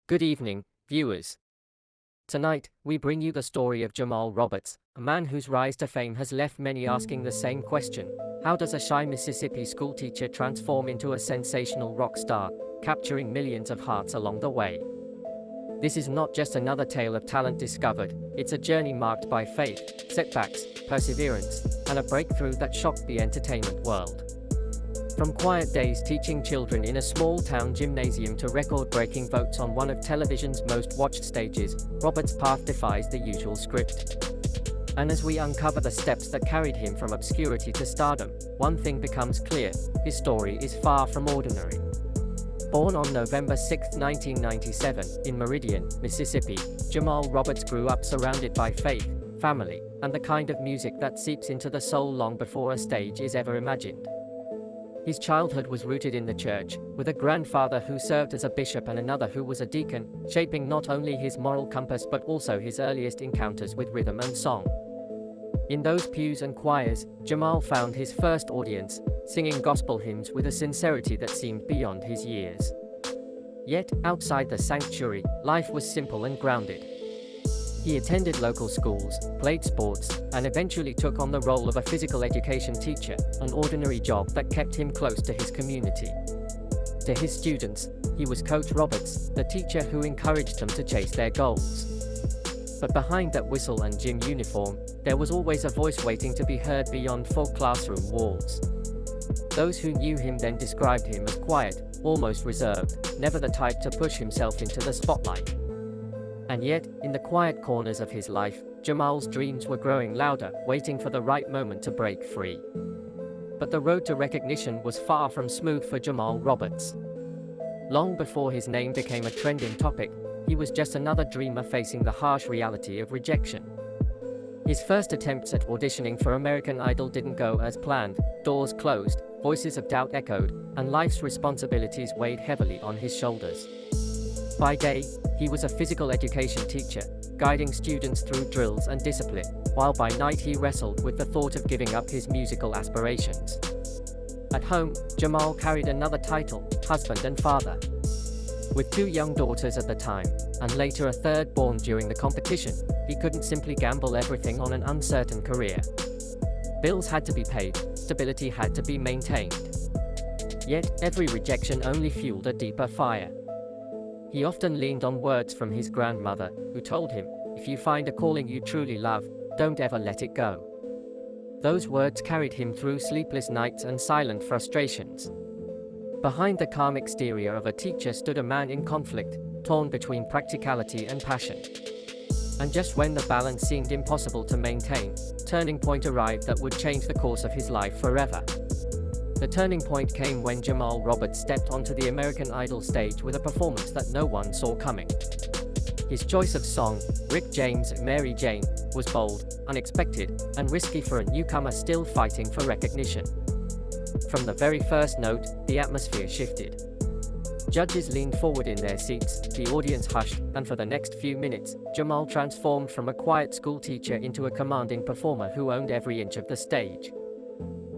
Good evening, viewers. Tonight, we bring you the story of Jamal Roberts, a man whose rise to fame has left many asking the same question: how does a shy Mississippi schoolteacher transform into a sensational rock star, capturing millions of hearts along the way? This is not just another tale of talent discovered, it's a journey marked by faith, setbacks, perseverance, and a breakthrough that shocked the entertainment world. From quiet days teaching children in a small-town gymnasium to record-breaking votes on one of television's most watched stages, Roberts' path defies the usual script. And as we uncover the steps that carried him from obscurity to stardom, one thing becomes clear: his story is far from ordinary. Born on November 6, 1997, in Meridian, Mississippi, Jamal Roberts grew up surrounded by faith, family, and the kind of music that seeps into the soul long before a stage is ever imagined. His childhood was rooted in the church, with a grandfather who served as a bishop and another who was a deacon, shaping not only his moral compass but also his earliest encounters with rhythm and song. In those pews and choirs, Jamal found his first audience, singing gospel hymns with a sincerity that seemed beyond his years. Yet, outside the sanctuary, life was simple and grounded. He attended local schools, played sports, and eventually took on the role of a physical education teacher, an ordinary job that kept him close to his community. To his students, he was Coach Roberts, the teacher who encouraged them to chase their goals. But behind that whistle and gym uniform, there was always a voice waiting to be heard beyond four classroom walls. Those who knew him then described him as quiet, almost reserved, never the type to push himself into the spotlight. And yet, in the quiet corners of his life, Jamal's dreams were growing louder, waiting for the right moment to break free. But the road to recognition was far from smooth for Jamal Roberts. Long before his name became a trending topic, he was just another dreamer facing the harsh reality of rejection. His first attempts at auditioning for American Idol didn't go as planned, doors closed, voices of doubt echoed, and life's responsibilities weighed heavily on his shoulders. By day, he was a physical education teacher, guiding students through drills and discipline, while by night he wrestled with the thought of giving up his musical aspirations. At home, Jamal carried another title: husband and father. With two young daughters at the time, and later a third born during the competition, he couldn't simply gamble everything on an uncertain career. Bills had to be paid, stability had to be maintained. Yet, every rejection only fueled a deeper fire. He often leaned on words from his grandmother, who told him, "If you find a calling you truly love, don't ever let it go." Those words carried him through sleepless nights and silent frustrations. Behind the calm exterior of a teacher stood a man in conflict, torn between practicality and passion. And just when the balance seemed impossible to maintain, a turning point arrived that would change the course of his life forever. The turning point came when Jamal Roberts stepped onto the American Idol stage with a performance that no one saw coming. His choice of song, Rick James' Mary Jane, was bold, unexpected, and risky for a newcomer still fighting for recognition. From the very first note, the atmosphere shifted. Judges leaned forward in their seats, the audience hushed, and for the next few minutes, Jamal transformed from a quiet schoolteacher into a commanding performer who owned every inch of the stage.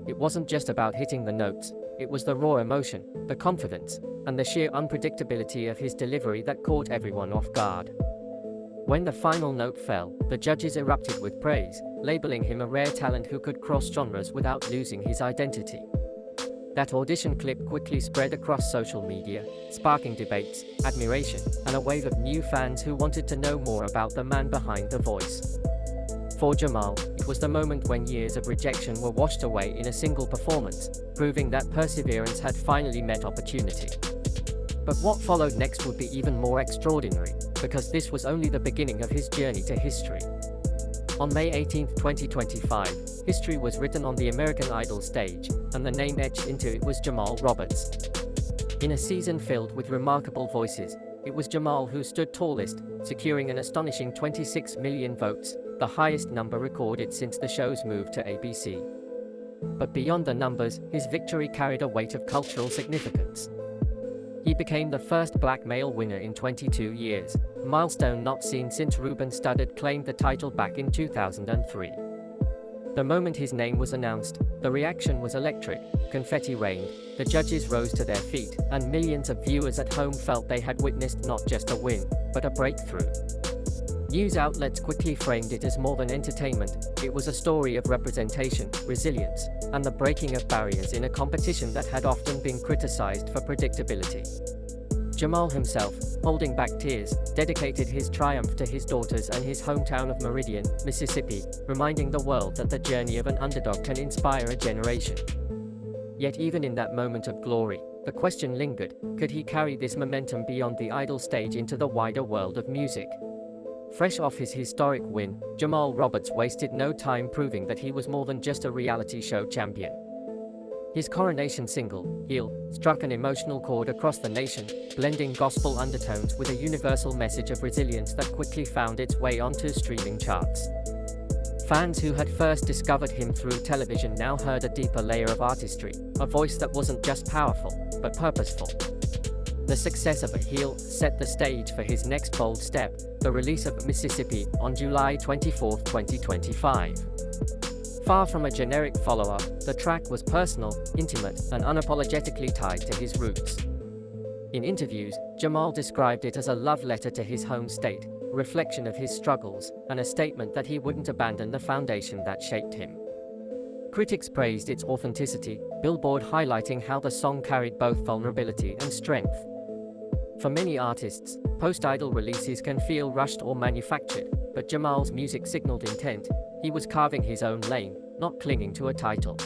It wasn't just about hitting the notes, it was the raw emotion, the confidence, and the sheer unpredictability of his delivery that caught everyone off guard. When the final note fell, the judges erupted with praise, labeling him a rare talent who could cross genres without losing his identity. That audition clip quickly spread across social media, sparking debates, admiration, and a wave of new fans who wanted to know more about the man behind the voice. For Jamal, it was the moment when years of rejection were washed away in a single performance, proving that perseverance had finally met opportunity. But what followed next would be even more extraordinary, because this was only the beginning of his journey to history. On May 18, 2025, history was written on the American Idol stage, and the name etched into it was Jamal Roberts. In a season filled with remarkable voices, it was Jamal who stood tallest, securing an astonishing 26 million votes, the highest number recorded since the show's move to ABC. But beyond the numbers, his victory carried a weight of cultural significance. He became the first black male winner in 22 years, a milestone not seen since Ruben Studdard claimed the title back in 2003. The moment his name was announced, The reaction was electric. Confetti rained, the judges rose to their feet, and millions of viewers at home felt they had witnessed not just a win, but a breakthrough. News outlets quickly framed it as more than entertainment. It was a story of representation, resilience, and the breaking of barriers in a competition that had often been criticized for predictability. Jamal himself, holding back tears, dedicated his triumph to his daughters and his hometown of Meridian, Mississippi, reminding the world that the journey of an underdog can inspire a generation. Yet even in that moment of glory, the question lingered: could he carry this momentum beyond the idol stage into the wider world of music? Fresh off his historic win, Jamal Roberts wasted no time proving that he was more than just a reality show champion. His coronation single, Heal, struck an emotional chord across the nation, blending gospel undertones with a universal message of resilience that quickly found its way onto streaming charts. Fans who had first discovered him through television now heard a deeper layer of artistry, a voice that wasn't just powerful, but purposeful. The success of Heal set the stage for his next bold step, the release of Mississippi, on July 24, 2025. Far from a generic follow-up, the track was personal, intimate, and unapologetically tied to his roots. In interviews, Jamal described it as a love letter to his home state, a reflection of his struggles, and a statement that he wouldn't abandon the foundation that shaped him. Critics praised its authenticity, Billboard highlighting how the song carried both vulnerability and strength. For many artists, post-idol releases can feel rushed or manufactured, but Jamal's music signaled intent. He was carving his own lane, not clinging to a title.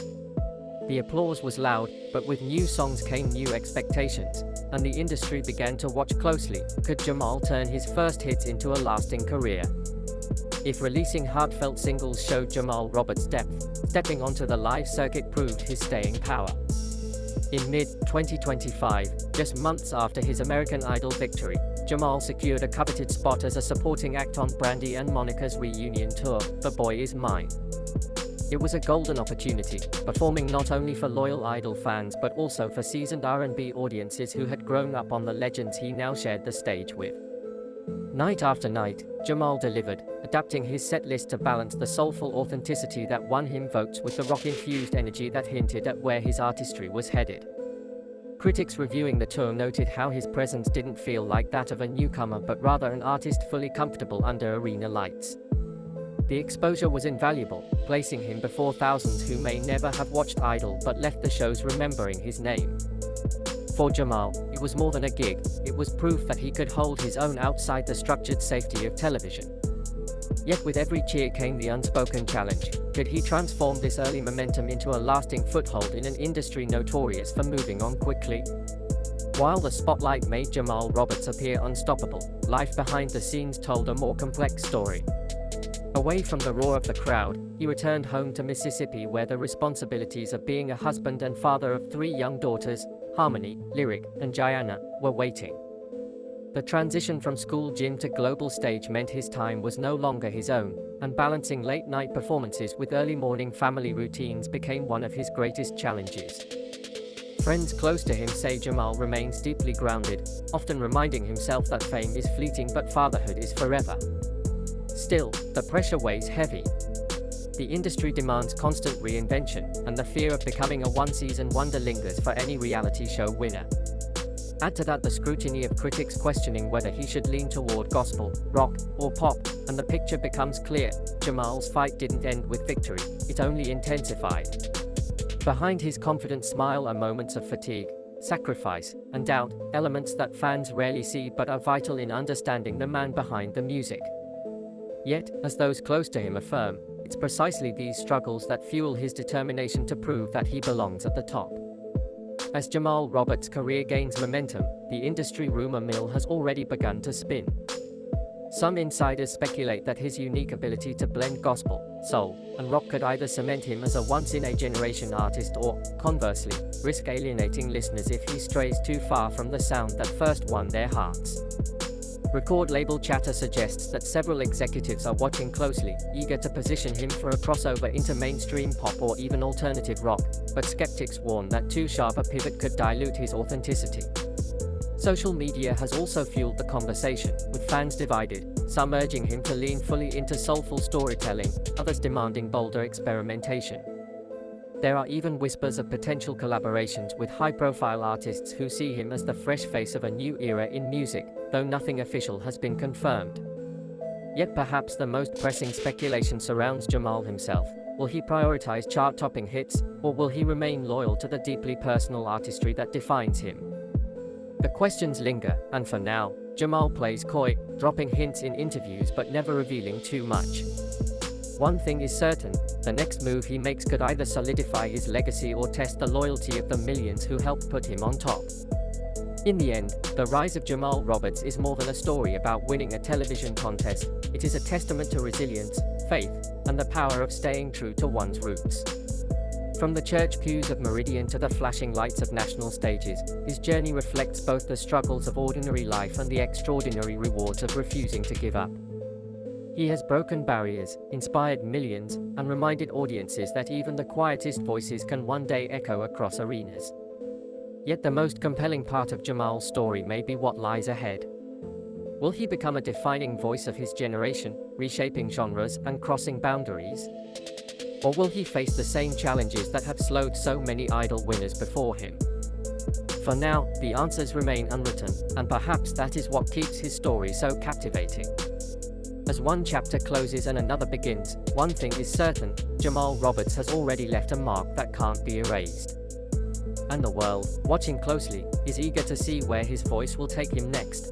The applause was loud, but with new songs came new expectations, and the industry began to watch closely. Could Jamal turn his first hits into a lasting career? If releasing heartfelt singles showed Jamal Roberts' depth, stepping onto the live circuit proved his staying power. In mid-2025, just months after his American Idol victory, Jamal secured a coveted spot as a supporting act on Brandy and Monica's reunion tour, The Boy Is Mine. It was a golden opportunity, performing not only for loyal Idol fans but also for seasoned R&B audiences who had grown up on the legends he now shared the stage with. Night after night, Jamal delivered, adapting his setlist to balance the soulful authenticity that won him votes with the rock-infused energy that hinted at where his artistry was headed. Critics reviewing the tour noted how his presence didn't feel like that of a newcomer but rather an artist fully comfortable under arena lights. The exposure was invaluable, placing him before thousands who may never have watched Idol but left the shows remembering his name. For Jamal, it was more than a gig, it was proof that he could hold his own outside the structured safety of television. Yet with every cheer came the unspoken challenge: could he transform this early momentum into a lasting foothold in an industry notorious for moving on quickly? While the spotlight made Jamal Roberts appear unstoppable, life behind the scenes told a more complex story. Away from the roar of the crowd, he returned home to Mississippi where the responsibilities of being a husband and father of 3 young daughters, Harmony, Lyric, and Gianna, were waiting. The transition from school gym to global stage meant his time was no longer his own, and balancing late-night performances with early morning family routines became one of his greatest challenges. Friends close to him say Jamal remains deeply grounded, often reminding himself that fame is fleeting but fatherhood is forever. Still, the pressure weighs heavy. The industry demands constant reinvention, and the fear of becoming a one-season wonder lingers for any reality show winner. Add to that the scrutiny of critics questioning whether he should lean toward gospel, rock, or pop, and the picture becomes clear: Jamal's fight didn't end with victory, it only intensified. Behind his confident smile are moments of fatigue, sacrifice, and doubt, elements that fans rarely see but are vital in understanding the man behind the music. Yet, as those close to him affirm, it's precisely these struggles that fuel his determination to prove that he belongs at the top. As Jamal Roberts' career gains momentum, the industry rumor mill has already begun to spin. Some insiders speculate that his unique ability to blend gospel, soul, and rock could either cement him as a once-in-a-generation artist or, conversely, risk alienating listeners if he strays too far from the sound that first won their hearts. Record label chatter suggests that several executives are watching closely, eager to position him for a crossover into mainstream pop or even alternative rock, but skeptics warn that too sharp a pivot could dilute his authenticity. Social media has also fueled the conversation, with fans divided, some urging him to lean fully into soulful storytelling, others demanding bolder experimentation. There are even whispers of potential collaborations with high-profile artists who see him as the fresh face of a new era in music, though nothing official has been confirmed. Yet perhaps the most pressing speculation surrounds Jamal himself. Will he prioritize chart-topping hits, or will he remain loyal to the deeply personal artistry that defines him? The questions linger, and for now, Jamal plays coy, dropping hints in interviews but never revealing too much. One thing is certain, the next move he makes could either solidify his legacy or test the loyalty of the millions who helped put him on top. In the end, the rise of Jamal Roberts is more than a story about winning a television contest. It is a testament to resilience, faith, and the power of staying true to one's roots. From the church pews of Meridian to the flashing lights of national stages, his journey reflects both the struggles of ordinary life and the extraordinary rewards of refusing to give up. He has broken barriers, inspired millions, and reminded audiences that even the quietest voices can one day echo across arenas. Yet the most compelling part of Jamal's story may be what lies ahead. Will he become a defining voice of his generation, reshaping genres and crossing boundaries? Or will he face the same challenges that have slowed so many idol winners before him? For now, the answers remain unwritten, and perhaps that is what keeps his story so captivating. As one chapter closes and another begins, one thing is certain, Jamal Roberts has already left a mark that can't be erased. And the world, watching closely, is eager to see where his voice will take him next.